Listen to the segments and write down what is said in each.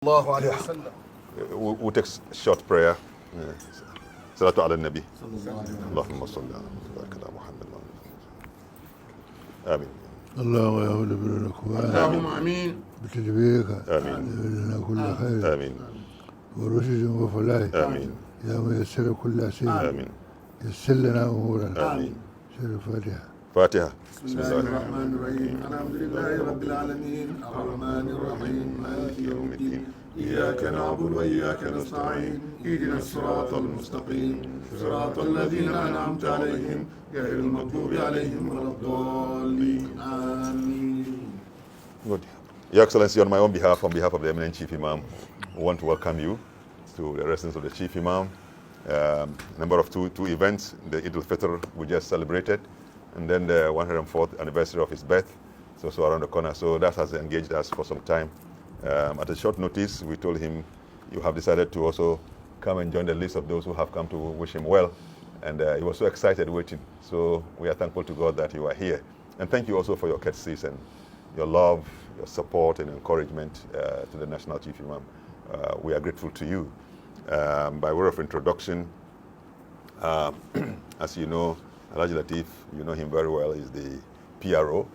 We'll take a short prayer. Salatu ala nabi. Allahumma salli ala Muhammad. Amin. اللهم يا ولد بالأكوان اللهم امين بتدبيرك آمين. لنا كل خير آمين. ورشد وفلاح آمين. يا ميسر كل شيء آمين. يسر لنا أمورنا آمين. سر الفاتحة. فاتحة. بسم الله الرحمن الرحيم الحمد لله رب العالمين الرحمن الرحيم مالك يوم الدين إياك نعبد وإياك نستعين اهدنا الصراط المستقيم صراط الذين أنعمت عليهم غير المغضوب عليهم ولا الضالين آمين. Good. Your Excellency, on my own behalf, on behalf of the eminent Chief Imam, we want to welcome you to the residence of the Chief Imam. Number of two events, the Eid al-Fitr we just celebrated, and then the 104th anniversary of his birth, so around the corner. So that has engaged us for some time. At a short notice, we told him, you have decided to also come and join the list of those who have come to wish him well. And he was so excited waiting. So we are thankful to God that you are here. And thank you also for your courtesies and your love, your support and encouragement to the National Chief Imam. We are grateful to you. By way of introduction, as you know, Alhaji Latif, you know him very well, is the PRO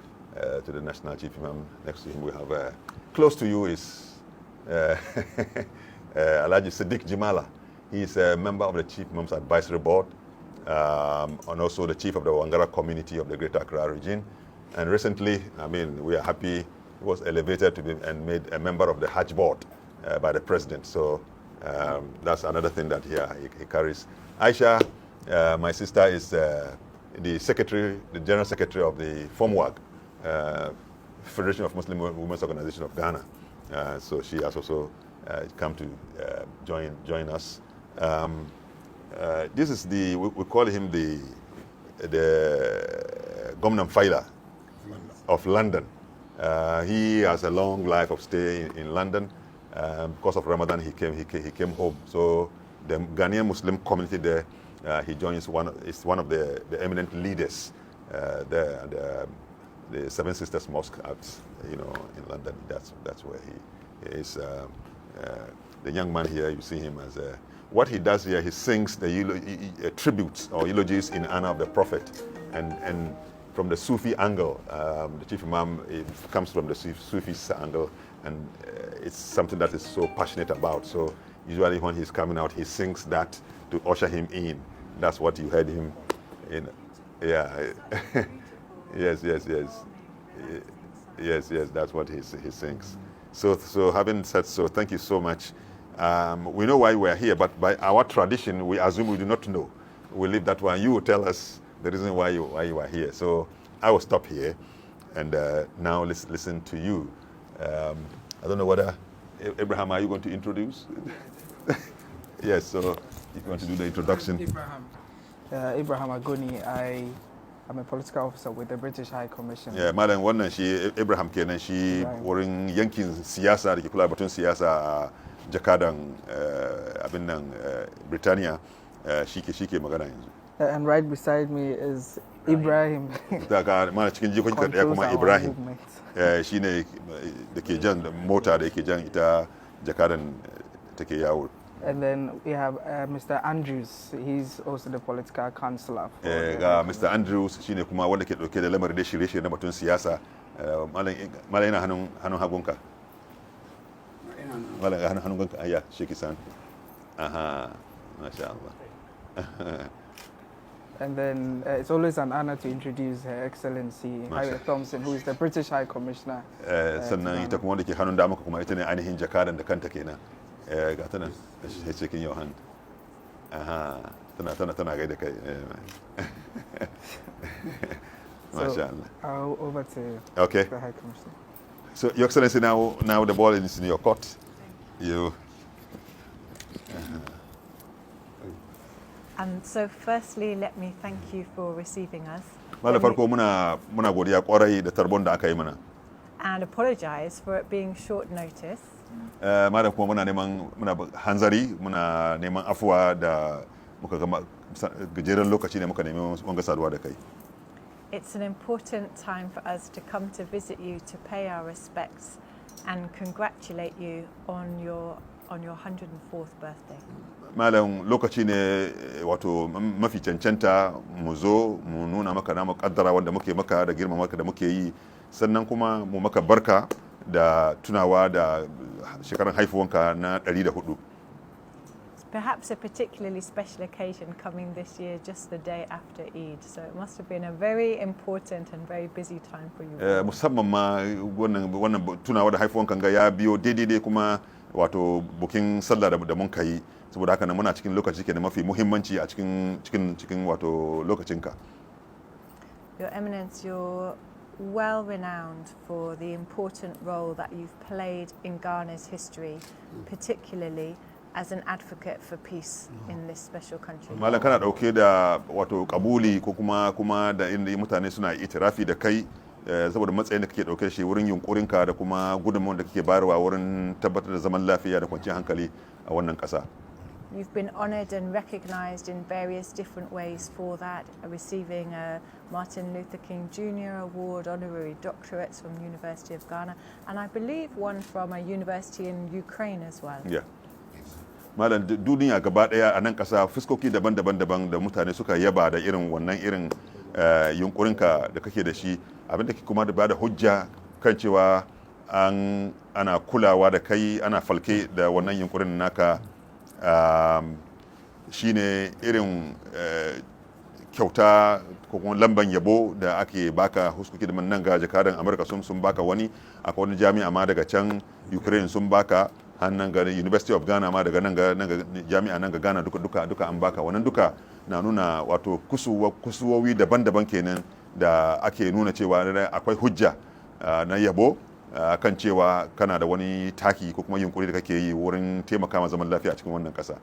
to the National Chief Imam. Next to him we have, close to you is Alhaji Siddiq Jimala. He is a member of the Chief Imam's Advisory Board and also the chief of the Wangara community of the Greater Accra region. And recently, I mean, we are happy he was elevated to be and made a member of the Hajj Board by the president. So that's another thing that he carries. Aisha, my sister, is the secretary, the general secretary of the FOMWAG, Federation of Muslim Women's Organization of Ghana. So she has also come to join us. This is we call him the Gomnam Faila of London. He has a long life of stay in London. Because of Ramadan, he came home. So the Ghanaian Muslim community there, he joins is one of the eminent leaders there at the Seven Sisters Mosque in London. That's where he is. The young man here, you see him as what he does here. He sings the tributes or eulogies in honor of the Prophet, and from the Sufi angle, the Chief Imam comes from the Sufi angle, and it's something that is so passionate about. So usually when he's coming out, he sings that to usher him in. That's what you heard him in. Yeah. Yes. That's what he sings. So having said so, thank you so much. We know why we are here, but by our tradition, we assume we do not know. We leave that one. You will tell us the reason why you are here. So I will stop here, and now let's listen to you. I don't know whether Abraham, are you going to introduce? Yes. So if you want to do the introduction. Abraham Agoni, I am a political officer with the British High Commission. Yeah, malam wannan shi Abraham kenan shi wurin yankin siyasa da ke kula batun siyasa a jakadan abin nan Birtaniya shi ke magana yanzu. And right beside me is Ibrahim. Daga mana cikin jikokin daya kuma Ibrahim. Shi ne da ke jan mota da yake jan ita jakadan take yawo. And then we have Mr. Andrews. He's also the political councillor. Mr. Andrews shine kuma wanda ke dauke da lamarin da shirye-shirye na batun siyasa. Malai yana hannun hagunka. Malai ga hannun hagunka ayya Sheikh San. Aha, masha Allah. And then it's always an honor to introduce Her Excellency Harriet Thompson, who is the British High Commissioner. Sannan ita kuma wanda ke hannun dama kuma ita ne ainihin jakadan da kanta kenan. Ga ta nan cikin your hand. Aha, tana gaida kai. Masha Allah. Over to the High Commissioner. So, Your Excellency, now the ball is in your court. You. So firstly, let me thank you for receiving us. Mala farko muna godiya kwarai da tarbon da aka yi mana. And apologize for it being short notice. Madam kuma muna hanzari, muna neman afuwa da muka gama gajeren lokaci ne muka nemi wanga saduwa da kai. It's an important time for us to come to visit you to pay our respects and congratulate you on your 104th birthday. Malam lokaci ne wato mafi cancanta mu zo mu nuna maka namu kaddara wanda muke maka da girma maka da muke yi, sannan kuma mu maka barka da tunawa da shekaran haifuwanka na 104. Perhaps a particularly special occasion coming this year just the day after Eid, so it must have been a very important and very busy time for you. Musamman ma wannan tunawa da haifuwanka ga ya biyo daidai kuma wato bukin sallah da mun kai, saboda haka muna cikin lokaci ke da mafi muhimmanci a cikin wato lokacinka. Your Eminence, you're well renowned for the important role that you've played in Ghana's history, particularly as an advocate for peace in this special country. Malam kana dauke da wato kabuli ko kuma da inda mutane suna itirafi da kai saboda matsayin da kake dauke shi wurin yunkurinka da kuma gudunmawar da kake bayarwa wurin tabbatar da zaman lafiya da kwanciyar hankali a wannan kasa. You've been honoured and recognised in various different ways for that, receiving a Martin Luther King Jr. Award, honorary doctorates from the University of Ghana, and I believe one from a university in Ukraine as well. Yeah. Malam duniya gaba daya a nan kasa fuskoki daban-daban da mutane suka yaba da irin yunkurinka da kake da shi, abinda ke kuma da bada hujja kan cewa ana kulawa da kai, ana falke da wannan yunkurin naka. Shine irin kyauta ko kuma lamban yabo da ake baka huskoki da nan ga jakadan Amurka sun baka wani, akwai wani jami'a ma daga can Ukraine sun baka, hannun ga University of Ghana ma daga nan ga jami'a nan ga Ghana duka an baka. Wannan duka na nuna wato kusuwowi daban-daban kenan da ake nuna cewa akwai hujja na yabo kan cewa kana da wani taki ko kuma yunkuri da kake yi wurin taimaka ma zaman lafiya a cikin wannan kasa.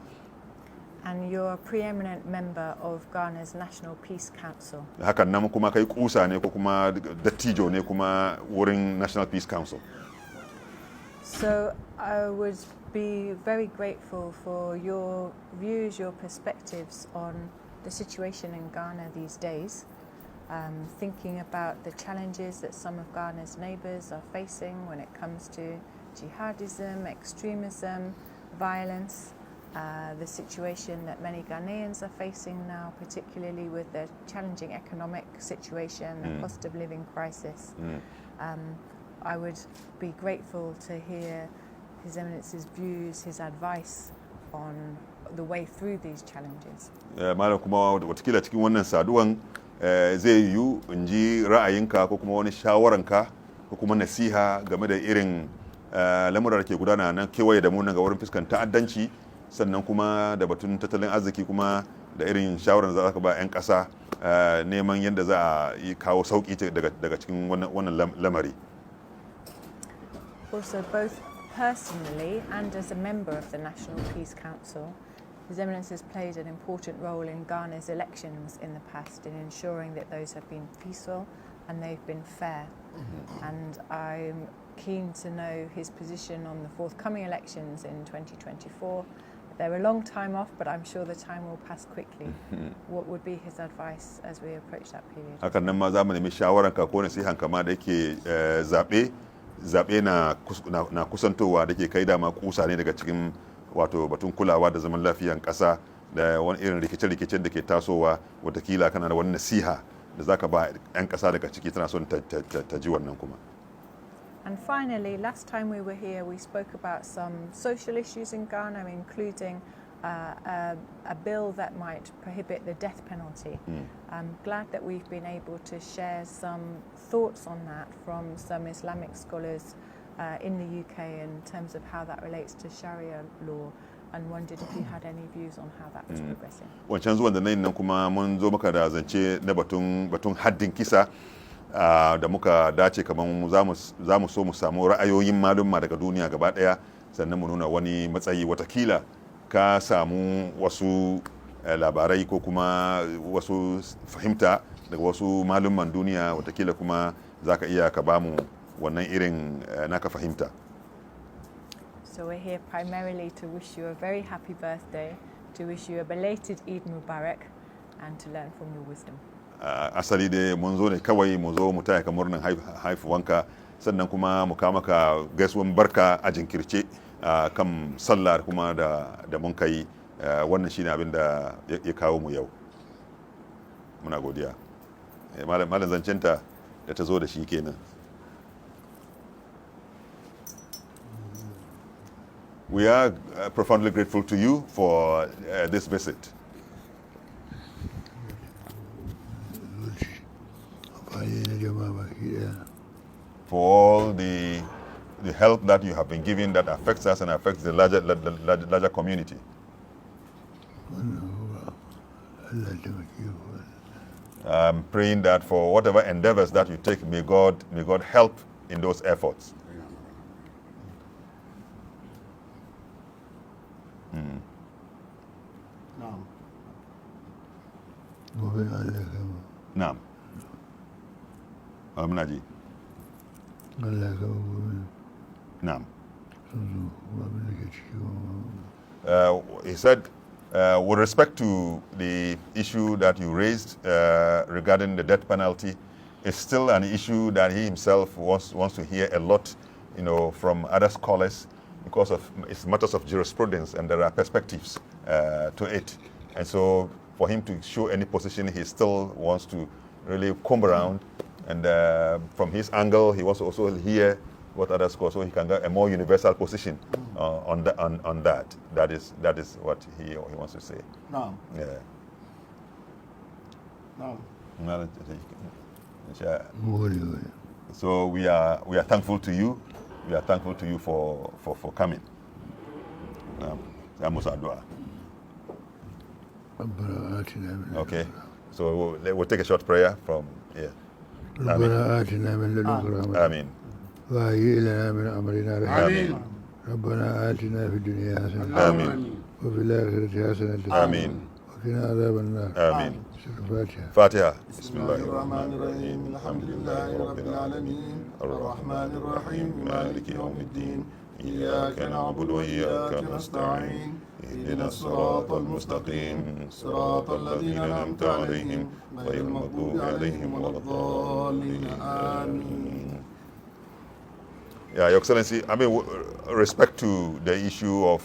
And you're a preeminent member of Ghana's National Peace Council. Hakan nan kuma kai kusa ne ko kuma dattijo ne kuma wurin National Peace Council. So I would be very grateful for your views, your perspectives on the situation in Ghana these days. Thinking about the challenges that some of Ghana's neighbours are facing when it comes to jihadism, extremism, violence, the situation that many Ghanaians are facing now, particularly with the challenging economic situation, the cost of living crisis. I would be grateful to hear His Eminence's views, his advice on the way through these challenges. Malam kuma watakila cikin wannan saduwan zai yiwu in ji ra'ayinka ko kuma wani shawaranka ko kuma nasiha game da irin lamurar da ke gudana nan kewaye da mu nan ga wurin fuskan ta'addanci, sannan kuma da batun tattalin arziki, kuma da irin shawarar da za ka ba 'yan ƙasa neman yadda za a yi kawo sauƙi daga cikin wannan lamari. Also, both personally and as a member of the National Peace Council, His Eminence has played an important role in Ghana's elections in the past in ensuring that those have been peaceful and they've been fair. And I'm keen to know his position on the forthcoming elections in 2024. They're a long time off, but I'm sure the time will pass quickly. What would be his advice as we approach that period? Hakan nan ma za mu nemi shawaranka ko nasihanka ma da yake zaɓe na kusantowa da ke kai dama kusa ne daga cikin wato batun kulawa da zaman lafiyan ƙasa da wani irin rikice-rikicen da ke tasowa, watakila kana da wani nasiha da zaka ba 'yan ƙasa daga ciki tana son ta ji wannan kuma. And finally, last time we were here, we spoke about some social issues in Ghana, including a bill that might prohibit the death penalty. I'm glad that we've been able to share some thoughts on that from some Islamic scholars in the UK in terms of how that relates to Sharia law, and wondered if you had any views on how that was progressing. Wancan zuwan da nan kuma mun zo maka da zance na batun haddin kisa da muka dace kamar za mu so mu samu ra'ayoyin malumma daga duniya gaba daya, sannan mu nuna wani matsayi, watakila ka samu wasu labarai ko kuma wasu fahimta daga wasu malumman duniya, watakila kuma za ka iya ka bamu wannan irin naka fahimta. So we're here primarily to wish you a very happy birthday, to wish you a belated Eid Mubarak, and to learn from your wisdom. Asali dai mun zo ne kawai mu zo mu taya ka murnin haifuwanka sannan kuma mu kawo maka gaisuwan barka a jinkirce kan sallah kuma da mun kai. Wannan shine abin da ya kawo mu yau. Muna godiya. Malam zancenta da ta zo da shi kenan. We are profoundly grateful to you for this visit. For all the help that you have been giving that affects us and affects the larger community. I'm praying that for whatever endeavors that you take, may God help in those efforts. Naam. Naji. Naam. He said, with respect to the issue that you raised regarding the death penalty, it's still an issue that he himself wants to hear a lot, from other scholars, because of it's matters of jurisprudence and there are perspectives to it. And so for him to show any position, he still wants to really come around, and from his angle, he wants to also hear what others scholars, so he can get a more universal position on that. That is what he wants to say. No. Yeah. No. So we are thankful to you. We are thankful to you for coming. Okay. So we'll take a short prayer from here. Amen. وهيئ لنا من أمرنا رشدا. آمين. ربنا آتنا في الدنيا حسنة آمين. وفي الآخرة حسنة آمين. وقنا عذاب النار. آمين. الفاتحة. فاتحة. بسم الله الرحمن الرحيم الحمد لله رب العالمين الرحمن الرحيم مالك يوم الدين إياك نعبد وإياك نستعين اهدنا الصراط المستقيم صراط الذين أنعمت عليهم غير المغضوب عليهم ولا الضالين آمين. Yeah, Your Excellency, I mean, respect to the issue of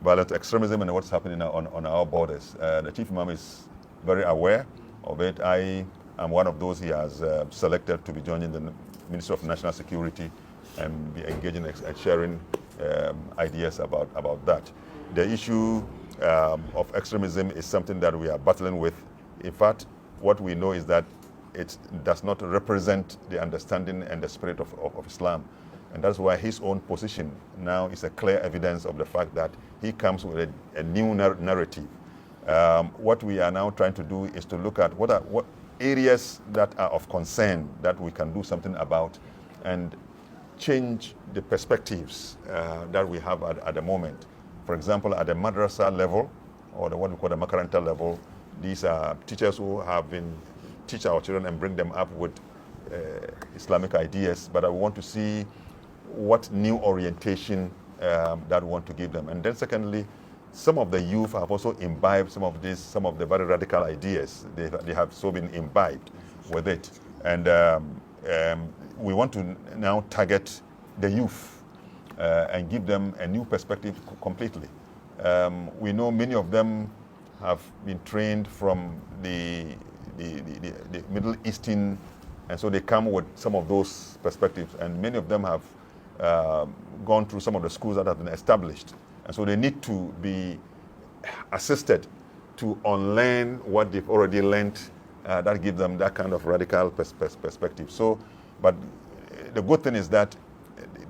violent extremism and what's happening on our borders. The Chief Imam is very aware of it. I am one of those he has selected to be joining the Ministry of National Security and be engaging and sharing ideas about that. The issue of extremism is something that we are battling with. In fact, what we know is that it does not represent the understanding and the spirit of Islam. And that's why his own position now is a clear evidence of the fact that he comes with a new narrative. What we are now trying to do is to look at what areas that are of concern that we can do something about and change the perspectives that we have at the moment. For example, at the madrasa level, or what we call the makaranta level, these are teachers who have been teach our children and bring them up with Islamic ideas, but I want to see what new orientation that we want to give them. And then secondly, some of the youth have also imbibed some of the very radical ideas. They have so been imbibed with it. And we want to now target the youth and give them a new perspective completely. We know many of them have been trained from the Middle Eastern, and so they come with some of those perspectives, and many of them have gone through some of the schools that have been established, and so they need to be assisted to unlearn what they've already learned that give them that kind of radical perspective. So, but the good thing is that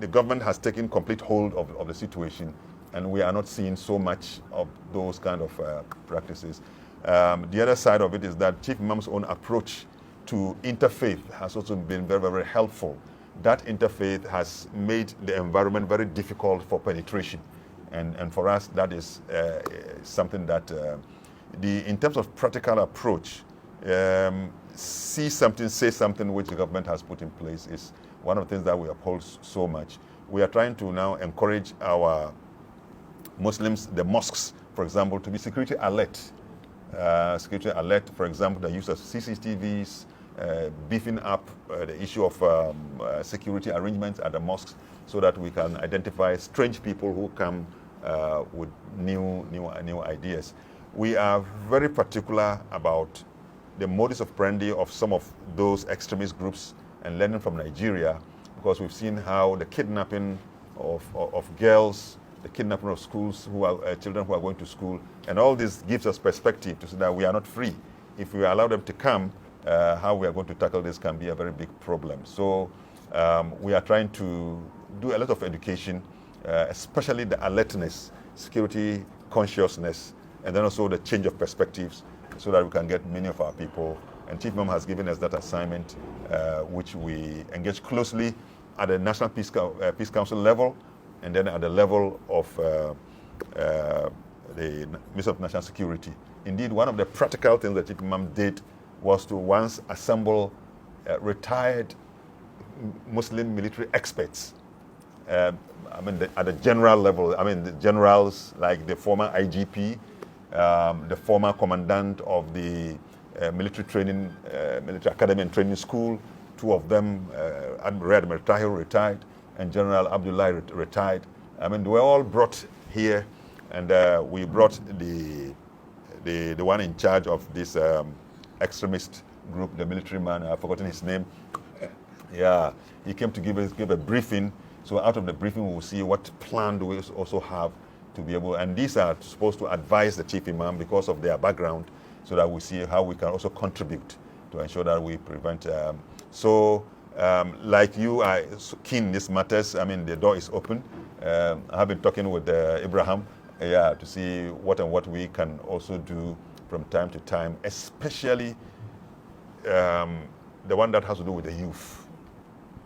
the government has taken complete hold of the situation, and we are not seeing so much of those kind of practices. The other side of it is that Chief Imam's own approach to interfaith has also been very, very helpful. That interfaith has made the environment very difficult for penetration. And for us, that is something that, in terms of practical approach, see something, say something which the government has put in place is one of the things that we uphold so much. We are trying to now encourage our Muslims, the mosques, for example, to be security alert. For example, the use of CCTVs beefing up the issue of security arrangements at the mosques so that we can identify strange people who come with new ideas. We are very particular about the modus operandi of some of those extremist groups and learning from Nigeria, because we've seen how the kidnapping of girls, the kidnapping of schools children who are going to school, and all this gives us perspective to see that we are not free. If we allow them to come, how we are going to tackle this can be a very big problem. So we are trying to do a lot of education, especially the alertness, security consciousness, and then also the change of perspectives, so that we can get many of our people. And Chief Imam has given us that assignment, which we engage closely at the National Peace Council level, and then at the level of the Ministry of National Security. Indeed, one of the practical things that Chief Imam did was to once assemble retired Muslim military experts. At the general level, the generals like the former IGP, the former commandant of the military academy and training school, two of them, Admiral Tahir retired, and General Abdullah retired. They were all brought here, and we brought the one in charge of this extremist group, the military man, I've forgotten his name. Yeah, he came to give a briefing. So out of the briefing, we will see what plan do we also have to be able, and these are supposed to advise the Chief Imam because of their background, so that we see how we can also contribute to ensure that we prevent. Like you are keen in these matters, the door is open. I have been talking with Ibrahim, to see what we can also do from time to time, especially the one that has to do with the youth.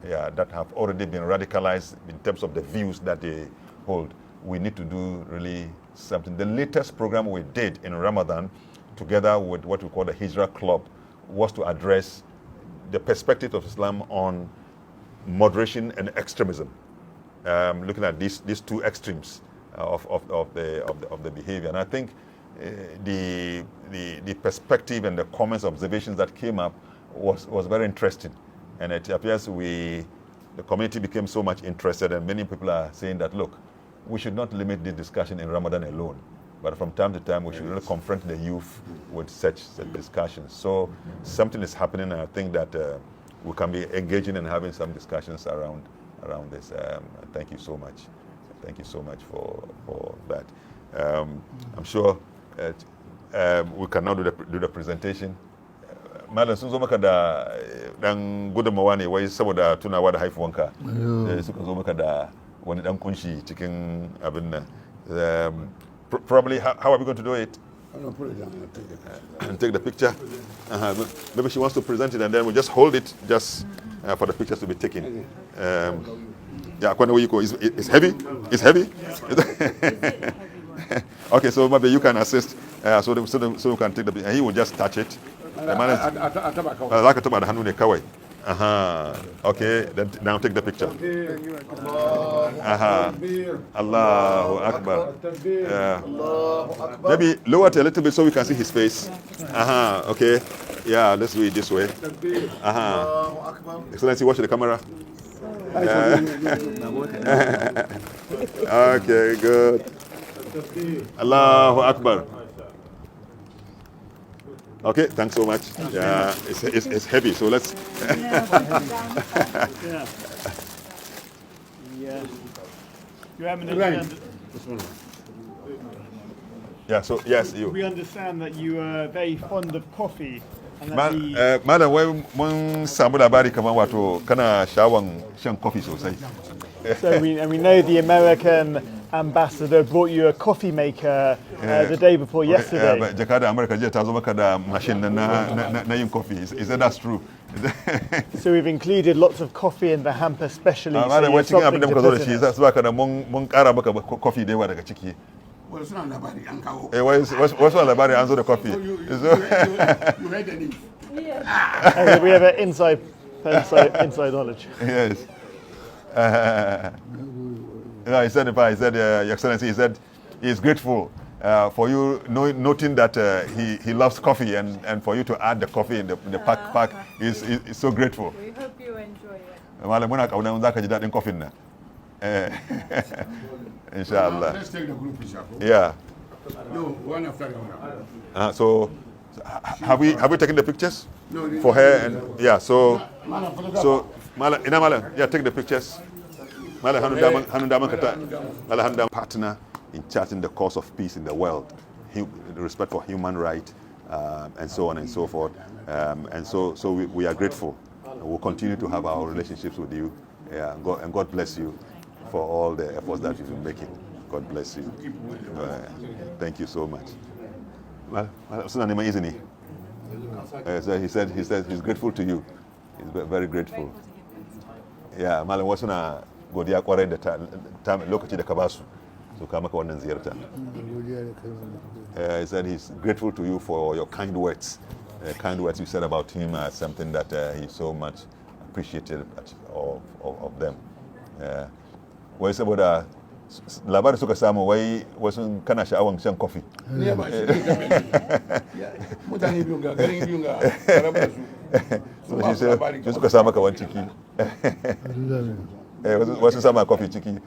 That have already been radicalized in terms of the views that they hold. We need to do really something. The latest program we did in Ramadan, together with what we call the Hijrah Club, was to address the perspective of Islam on moderation and extremism, looking at these two extremes of the behavior. And I think the perspective and the comments, observations that came up was very interesting. And it appears the community became so much interested, and many people are saying that, look, we should not limit this discussion in Ramadan alone, but from time to time we should really confront the youth with such discussions. So something is happening, and I think that we can be engaging and having some discussions around this. Thank you so much. Thank you so much for that. I'm sure we can now do the presentation. Malam sun zo maka da dan gudunmawa ne wai saboda tunawa da haifuwanka. Suka zo maka da wani dan kunshi cikin abin nan. Probably, how are we going to do it? I'm going to put it down and take the picture. Maybe she wants to present it, and then we just hold it just for the pictures to be taken. It's heavy? It's heavy? Okay, so maybe you can assist so we can take the picture. And he will just touch it. Okay, then now take the picture. Allahu Akbar. Maybe lower it a little bit so we can see his face. Okay. Yeah, let's do it this way. Excellency, watch the camera. Okay, good. Allahu Akbar. Okay, thanks so much. Yeah, it's heavy, so let's. Your Eminence, so yes, you. we understand that you are very fond of coffee. And that Madam, when samu labari kaman wato kana sha'awan shan coffee sosai. So we know the American ambassador brought you a coffee maker the day before yesterday. Jakada America jiya ta zo maka da machine na yin coffee. Is that's true? So we've included lots of coffee in the hamper specially. So Madam, you have cikin abin da something muka to zo da put shi in it. za su baka da mun kara maka coffee da yawa daga ciki. Well, it's not labari an kawo. Wasu labari an zo da coffee. You read the news. Okay, we have an inside knowledge. Yes. He said, Your Excellency, he said he is grateful for you noting that he loves coffee and for you to add the coffee in the pack is so grateful. We hope you enjoy it. Malam muna kauna mun zaka ji dadin coffee nan. Inshallah. Let's take the group picture. Yeah. No, one after the other. So have we taken the pictures No, for her and yeah, so Malam, yeah, take the pictures. Malam hanu daman kata. Malam hanu daman partner in charting the cause of peace in the world, respect for human rights, and so on and so forth. And so we are grateful. We'll continue to have our relationships with you. Yeah, and God bless you for all the efforts that you've been making. God bless you. Thank you so much. Well, so he said he's grateful to you. He's very grateful. Yeah, malam wasu na godiya kwarai da lokaci da ka basu. So ka maka wannan ziyarta. He said he's grateful to you for your kind words. Kind words you said about him are something that he so much appreciated of them. Wai saboda labarin suka samu wai wasu kana sha'awan shan kofi. Ne ba shi mutane biyun ga garin biyun ga karabar su. So shi sai suka sa maka wani ciki. Wasu sama kofi ciki.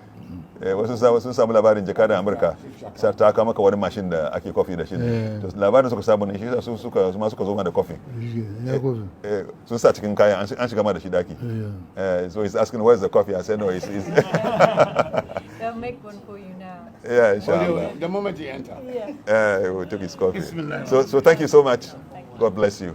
Wasu sun samu labarin jakadan Amurka sai ta kawo maka wani mashin da ake kofi da shi. To labarin suka samu ne shi suka zo ma da kofi. Sun sa cikin kayan an shiga ma da shi daki. So he's asking where's the coffee? I said no, it's They'll make one for you now. yeah, inshallah. The moment you enter. Yeah. We took his coffee. Bismillah. So thank you so much. God bless you.